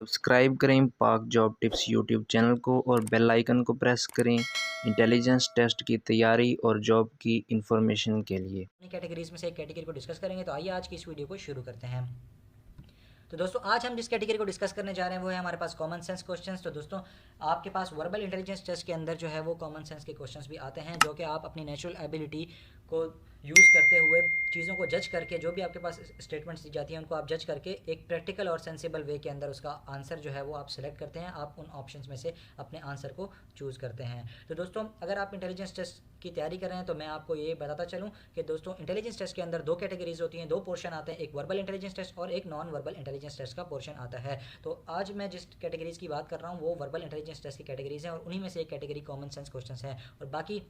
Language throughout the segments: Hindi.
सब्सक्राइब करें पाक जॉब टिप्स यूट्यूब चैनल को और बेल आइकन को प्रेस करें इंटेलिजेंस टेस्ट की तैयारी और जॉब की इंफॉर्मेशन के लिए। कैटेगरीज में से एक कैटेगरी को डिस्कस करेंगे। तो आइए आज की इस वीडियो को शुरू करते हैं। तो दोस्तों आज हम जिस कैटेगरी को डिस्कस करने जा रहे हैं वो है हमारे पास कॉमन सेंस क्वेश्चंस। तो दोस्तों आपके पास वर्बल इंटेलिजेंस टेस्ट के अंदर जो है वो कॉमन सेंस के क्वेश्चंस भी आते हैं, जो कि आप अपनी नेचुरल एबिलिटी को यूज़ करते हुए चीज़ों को जज करके, जो भी आपके पास स्टेटमेंट्स दी जाती हैं उनको आप जज करके एक प्रैक्टिकल और सेंसिबल वे के अंदर उसका आंसर जो है वो आप सेलेक्ट करते हैं। आप उन ऑप्शंस में से अपने आंसर को चूज़ करते हैं। तो दोस्तों अगर आप इंटेलिजेंस टेस्ट की तैयारी कर रहे हैं तो मैं आपको ये बताता चलूँ कि दोस्तों इंटेलिजेंस टेस्ट के अंदर दो कैटेगरीज होती हैं, दो पोर्शन आते हैं, एक वर्बल इंटेलिजेंस टेस्ट और एक नॉन वर्बल इंटेलिजेंस टेस्ट का पोर्शन आता है। तो आज मैं जिस कैटेगरीज की बात कर रहा हूँ वो वर्बल इंटेलिजेंस टेस्ट की कैटेगरीज हैं और उन्हीं में से एक कैटेगरी कॉमन सेंस क्वेश्चंस है, और बाकी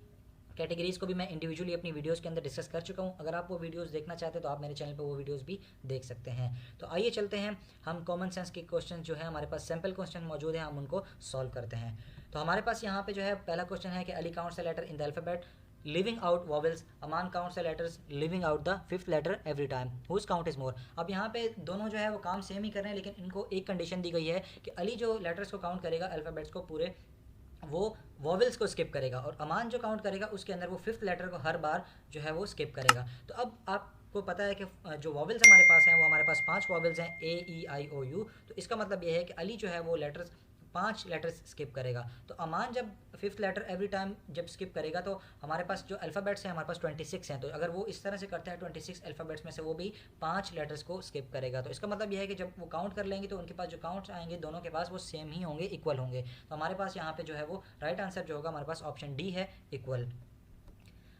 कैटेगरीज को भी मैं इंडिविजुअली अपनी वीडियोस के अंदर डिस्कस कर चुका हूँ। अगर आप वो वीडियोस देखना चाहते हैं तो आप मेरे चैनल पर वो वीडियोस भी देख सकते हैं। तो आइए चलते हैं, हम कॉमन सेंस के क्वेश्चन जो है हमारे पास सैम्पल क्वेश्चन मौजूद है, हम उनको सॉल्व करते हैं। तो हमारे पास यहाँ पे जो है पहला क्वेश्चन है कि Ali counts the letter in the alphabet leaving out vowels, Aman counts the letters leaving out the fifth letter every time, whose count is more. अब यहाँ पे दोनों जो है वो काम सेम ही कर रहे हैं, लेकिन इनको एक कंडीशन दी गई है कि अली जो लेटर्स को काउंट करेगा अल्फ़ाबेट्स को पूरे, वो वॉवल्स को स्किप करेगा, और अमान जो काउंट करेगा उसके अंदर वो फिफ्थ लेटर को हर बार जो है वो स्किप करेगा। तो अब आपको पता है कि जो वॉवल्स हमारे पास हैं वो हमारे पास 5 वॉवल्स हैं, A E I O U। तो इसका मतलब ये है कि अली जो है वो लेटर्स 5 लेटर्स स्किप करेगा। तो अमान जब फिफ्थ लेटर एवरी टाइम जब स्किप करेगा तो हमारे पास जो अल्फ़ाबेट्स हैं हमारे पास 26 हैं। तो अगर वो इस तरह से करता है 26 अल्फ़ाबेट्स में से वो भी 5 लेटर्स को स्किप करेगा। तो इसका मतलब यह है कि जब वो काउंट कर लेंगे तो उनके पास जो काउंट्स आएंगे दोनों के पास वो सेम ही होंगे, इक्वल होंगे। तो हमारे पास यहाँ पे जो है वो राइट आंसर जो होगा हमारे पास ऑप्शन डी है, इक्वल।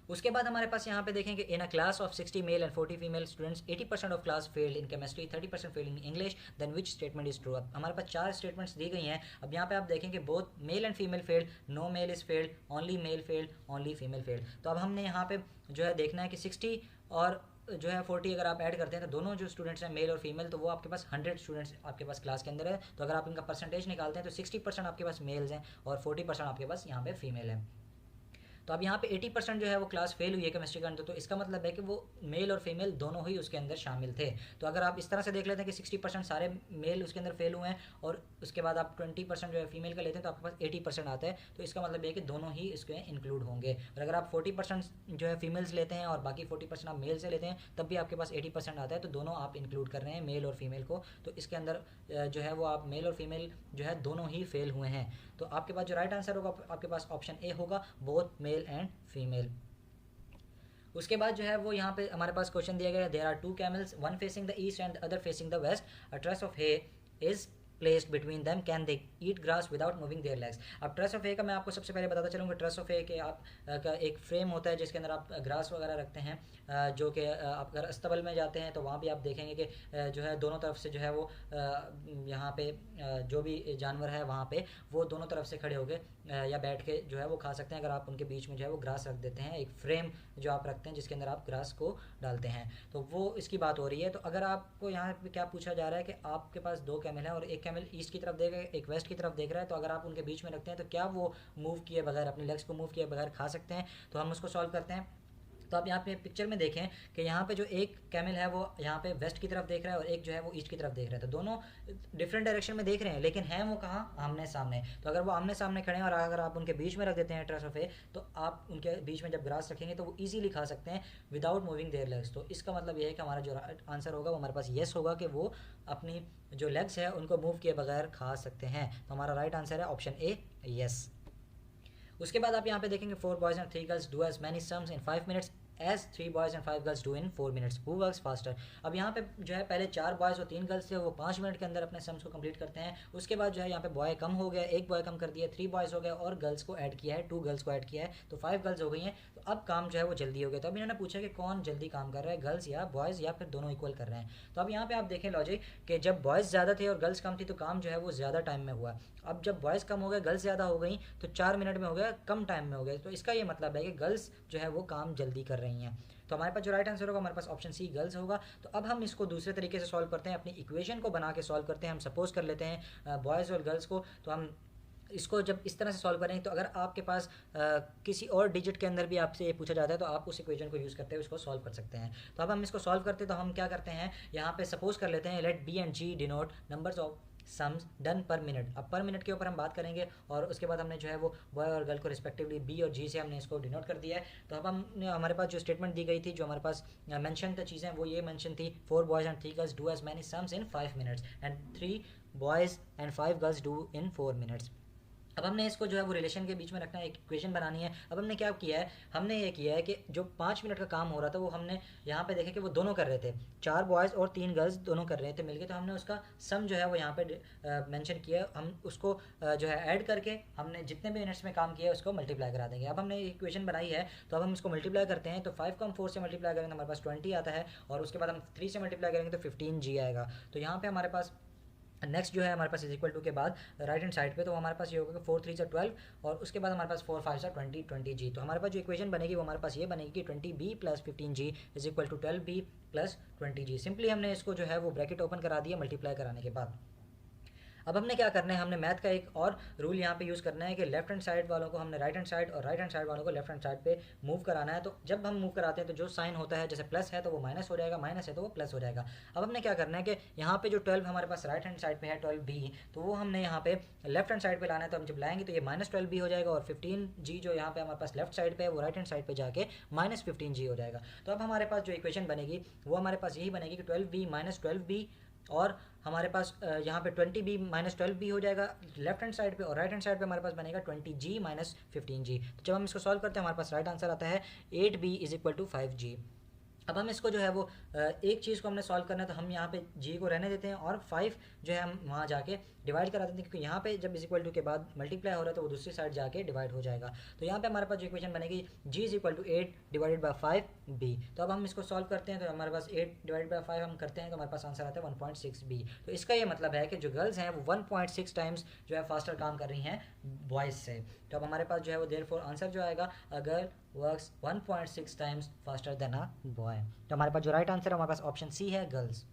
उसके बाद हमारे पास यहाँ पे देखेंगे in a class of 60 male and 40 female students 80% of class failed in chemistry, 30% failed in English, then which statement is true. अब हमारे पास 4 स्टेटमेंट्स दी गई हैं। अब यहाँ पे आप देखेंगे both male and female failed, no male is failed, only male failed, only female failed. तो अब हमने यहाँ पे जो है देखना है कि 60 और जो है 40 अगर आप ऐड करते हैं तो दोनों जो स्टूडेंट्स हैं मेल और फीमेल, तो वो आपके पास 100 स्टूडेंट्स आपके पास क्लास के अंदर है। तो अगर आप इनका परसेंटेज निकालते हैं तो 60% आपके पास मेल्स हैं और 40% आपके पास यहाँ पे फीमेल है। तो अब यहाँ पे 80% जो है वो क्लास फेल हुई है केमिस्ट्री के अंदर। तो इसका मतलब है कि वो मेल और फीमेल दोनों ही उसके अंदर शामिल थे। तो अगर आप इस तरह से देख लेते हैं कि 60% सारे मेल उसके अंदर फेल हुए हैं और उसके बाद आप 20% जो है फीमेल का लेते हैं तो आपके पास 80% आता है। तो इसका मतलब है कि दोनों ही इसके इंक्लूड होंगे। और अगर आप 40% जो है फीमेल्स लेते हैं और बाकी 40% आप मेल से लेते हैं तब भी आपके पास 80% आता है। तो दोनों आप इंक्लूड कर रहे हैं, मेल और फीमेल को। तो इसके अंदर जो है वो आप मेल और फीमेल जो है दोनों ही फेल हुए हैं। तो आपके पास जो राइट आंसर होगा आपके पास ऑप्शन ए होगा, बोथ मेल एंड फीमेल। उसके बाद जो है वो यहाँ पे हमारे पास क्वेश्चन दिया गया है, there are two camels, one facing the east and other facing the west, a truss of hay is placed between them, can they eat grass without moving their legs. अब ट्रस ऑफ ए का मैं आपको सबसे पहले बताता चलूँगा। ट्रस ऑफ ए के आप का एक फ्रेम होता है जिसके अंदर आप ग्रास वगैरह रखते हैं, जो कि आप अगर अस्तबल में जाते हैं तो वहाँ भी आप देखेंगे कि जो है दोनों तरफ से जो है वो यहाँ पे जो भी जानवर है वहाँ पे वो दोनों तरफ से खड़े होकर या बैठ के जो है वो खा सकते हैं, अगर आप उनके बीच में जो है वो ग्रास रख देते हैं, एक फ्रेम जो आप रखते हैं जिसके अंदर आप ग्रास को डालते हैं। तो वो इसकी बात हो रही है। तो अगर आपको यहाँ पे क्या पूछा जा रहा है कि आपके पास दो कैमल हैं और एक कैमल ईस्ट की तरफ देख रहा है, एक वेस्ट की तरफ देख रहा है, तो अगर आप उनके बीच में रखते हैं तो क्या वो मूव किए बगैर, अपने लेग्स को मूव किए बगैर खा सकते हैं। तो हम उसको सॉल्व करते हैं। तो आप यहाँ पे पिक्चर में देखें कि यहाँ पे जो एक कैमल है वो यहाँ पे वेस्ट की तरफ देख रहा है और एक जो है वो ईस्ट की तरफ देख रहा है। तो दोनों डिफरेंट डायरेक्शन में देख रहे हैं, लेकिन हैं वो कहाँ, आमने सामने। तो अगर वो आमने सामने खड़े हैं और अगर आप उनके बीच में रख देते हैं ट्रस ऑफ ए, तो आप उनके बीच में जब ग्रास रखेंगे तो वो ईजिली खा सकते हैं विदाउट मूविंग देयर लेग्स। तो इसका मतलब ये है कि हमारा जो आंसर होगा वो हमारे पास येस होगा कि वो अपनी जो लेग्स है उनको मूव किए बगैर खा सकते हैं। तो हमारा राइट आंसर है ऑप्शन ए, येस। उसके बाद आप यहाँ पे देखेंगे 4 boys and 3 girls do as many sums in 5 minutes as 3 boys and 5 girls do in 4 minutes, who works faster. अब यहाँ पे जो है पहले 4 बॉयज और 3 गर्ल्स थे, वो 5 मिनट के अंदर अपने सम्स को कंप्लीट करते हैं। उसके बाद जो है यहाँ पे बॉय कम हो गया, एक बॉय कम कर दिया, 3 बॉयज हो गए और गर्ल्स को ऐड किया है, 2 गर्ल्स को ऐड किया है, तो 5 गर्ल्स हो गई हैं। तो अब काम जो है वो जल्दी हो गया। तो अब इन्होंने पूछा कि कौन जल्दी काम कर रहा है, गर्ल्स या बॉयज़ या फिर दोनों इक्वल कर रहे हैं। तो अब यहाँ पे आप देखें लॉजिक कि जब बॉयज़ ज़्यादा थे और गर्ल्स कम थी तो काम जो है वो ज़्यादा टाइम में हुआ। अब जब बॉयज़ कम हो गए, गर्ल्स ज़्यादा हो गई, तो 4 मिनट में हो गया, कम टाइम में हो गया। तो इसका ये मतलब है कि गर्ल्स जो है वो काम जल्दी कर रही हैं। तो हमारे पास जो राइट आंसर होगा हमारे पास ऑप्शन सी, गर्ल्स होगा। तो अब हम इसको दूसरे तरीके से सॉल्व करते हैं, अपनी इक्वेशन को बना के सॉल्व करते हैं। हम सपोज कर लेते हैं बॉयज़ और गर्ल्स को। तो हम इसको जब इस तरह से सॉल्व करेंगे तो अगर आपके पास किसी और डिजिट के अंदर भी आपसे ये पूछा जाता है तो आप उस इक्वेशन को यूज़ करते हुए इसको सॉल्व कर सकते हैं। तो अब हम इसको सॉल्व करते हैं तो हम क्या करते हैं, यहाँ पे सपोज कर लेते हैं let B and G denote numbers of sums done per minute. अब पर मिनट के ऊपर हम बात करेंगे और उसके बाद हमने जो है वो बॉय और गर्ल को रिस्पेक्टिवली बी और जी से हमने इसको डिनोट कर दिया है। तो अब हमने हमारे पास जो स्टेटमेंट दी गई थी, जो हमारे पास मेंशन था चीज़ें, वो ये मेंशन थी 4 boys and 3 girls do as many sums in 5 minutes and 3 boys and 5 girls do in 4 minutes. अब हमने इसको जो है वो रिलेशन के बीच में रखना है, एक इक्वेशन बनानी है। अब हमने क्या किया है, हमने ये किया है कि जो 5 मिनट का काम हो रहा था वो हमने यहाँ पे देखे कि वो दोनों कर रहे थे, 4 बॉयज़ और 3 गर्ल्स दोनों कर रहे थे मिलके। तो हमने उसका सम जो है वो यहाँ पे मेंशन किया है। हम उसको जो है ऐड करके हमने जितने भी मिनट्स में काम किया है उसको मल्टीप्लाई करा देंगे। अब हमने इक्वेशन बनाई है तो अब हम इसको मल्टीप्लाई करते हैं। तो 5 को हम 4 से मल्टीप्लाई करेंगे तो हमारे पास 20 आता है, और उसके बाद हम 3 से मल्टीप्लाई करेंगे तो 15G आएगा। तो यहाँ पे हमारे पास नेक्स्ट जो है हमारे पास इज इक्वल टू के बाद राइट हैंड साइड पे, तो हमारे पास ये होगा कि 4 3 12, और उसके बाद हमारे पास 4 5 20 जी। तो हमारे पास जो इक्वेशन बनेगी वो हमारे पास ये बनेगी कि 20b plus 15g is equal to 12b plus 20g। Simply हमने इसको जो है वो ब्रैकेट ओपन करा दिया मल्टीप्लाई कराने के बाद। अब हमने क्या करना है, हमने मैथ का एक और रूल यहाँ पे यूज़ करना है कि लेफ्ट हैंड साइड वालों को हमने राइट हैंड साइड और राइट हैंड साइड वालों को लेफ्ट हैंड साइड पे मूव कराना है। तो जब हम मूव कराते हैं तो जो साइन होता है, जैसे प्लस है तो वो माइनस हो जाएगा, माइनस है तो वो प्लस हो जाएगा। अब हमने क्या करना है कि यहाँ पे जो 12 हमारे पास राइट हैंड साइड पे है 12b, तो वो हमने यहाँ पे लेफ्ट हैंड साइड पे लाना है। तो हम जब लाएंगे तो ये -12b हो जाएगा, और 15g जो यहाँ पे हमारे पास लेफ्ट साइड पे है वो राइट हैंड साइड पे जाके -15g हो जाएगा। तो अब हमारे पास जो इक्वेशन बनेगी वो हमारे पास यही बनेगी कि 12b - 12b, और हमारे पास यहाँ पे 20b - 12b हो जाएगा लेफ्ट हैंड साइड पे, और राइट हैंड साइड पे हमारे पास बनेगा 20g - 15g। तो जब हम इसको सॉल्व करते हैं हमारे पास राइट आंसर आता है 8b = 5g। अब हम इसको जो है वो एक चीज़ को हमने सॉल्व करना है, तो हम यहाँ पे g को रहने देते हैं और 5 जो है हम वहाँ जाके डिवाइड करा देते हैं, क्योंकि यहाँ पे जब इज इक्वल टू के बाद मल्टीप्लाई हो रहा है तो वो दूसरी साइड जाके डिवाइड हो जाएगा। तो यहाँ पे हमारे पास जो इक्वेशन बनेगी g = 8 / 5b। तो अब हम इसको सॉल्व करते हैं तो हमारे पास 8 / 5 हम करते हैं तो हमारे पास आंसर आता है 1.6b। तो इसका ये मतलब है कि जो गर्ल्स हैं वो 1.6 टाइम्स जो है फास्टर काम कर रही हैं बॉयज़ से। तो अब हमारे पास जो है वो देयरफॉर आंसर जो आएगा, a girl works 1.6 times faster than a boy. तो हमारे पास जो राइट आंसर है हमारे पास ऑप्शन सी है, गर्ल्स।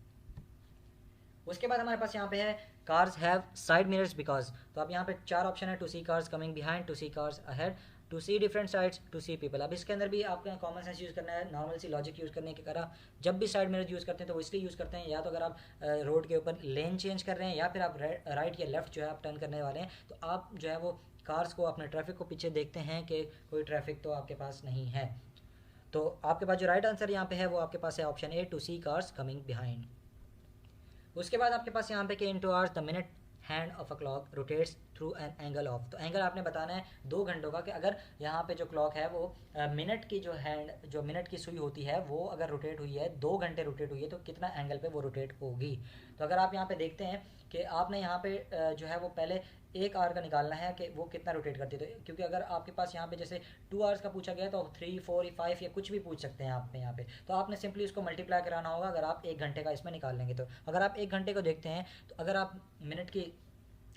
उसके बाद हमारे पास यहाँ पे है cars have side mirrors because. तो अब यहाँ पे 4 ऑप्शन है, to see cars coming behind, to see cars ahead, to see different sides, to see people. अब इसके अंदर भी आपको कॉमन सेंस यूज़ करना है, नॉर्मल सी लॉजिक यूज़ करने की तरह। जब भी साइड मिरर यूज़ करते हैं तो वो इसलिए यूज़ करते हैं, या तो अगर आप रोड के ऊपर लेन चेंज कर रहे हैं, या फिर आप राइट या लेफ्ट जो है आप टर्न करने वाले हैं, तो आप जो है वो कार्स को, अपने ट्रैफिक को पीछे देखते हैं कि कोई ट्रैफिक तो आपके पास नहीं है। तो आपके पास जो राइट आंसर यहाँ पे है वो आपके पास है option A, to see cars coming behind. उसके बाद आपके पास यहाँ पे कि in 2 hours the minute hand of a clock rotates through an angle of. तो एंगल आपने बताना है 2 घंटों का, कि अगर यहाँ पे जो क्लॉक है वो मिनट की जो हैंड, जो मिनट की सुई होती है वो अगर रोटेट हुई है 2 घंटे रोटेट हुई है तो कितना एंगल पे वो रोटेट होगी। तो अगर आप यहाँ पे देखते हैं कि आपने यहाँ पे जो है वो पहले 1 आवर का निकालना है कि वो कितना रोटेट करती है। तो क्योंकि अगर आपके पास यहाँ पे जैसे 2 आवर्स का पूछा गया तो 3 4 5 या कुछ भी पूछ सकते हैं आप यहाँ पे, तो आपने सिंपली उसको मल्टीप्लाई कराना होगा अगर आप 1 घंटे का इसमें निकाल लेंगे। तो अगर आप 1 घंटे को देखते हैं तो अगर आप मिनट की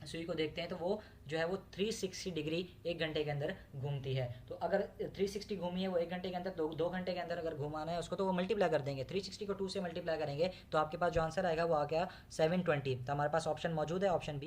सुई को देखते हैं तो वो जो है वो 360 डिग्री 1 घंटे के अंदर घूमती है। तो अगर 360 घूमी है वो 1 घंटे के अंदर, 2 घंटे के अंदर अगर घुमाना है उसको तो वो मल्टीप्लाई कर देंगे, 360 को 2 से मल्टीप्लाई करेंगे तो आपके पास जो आंसर आएगा वो आ गया 720। तो हमारे पास ऑप्शन मौजूद है, ऑप्शन बी।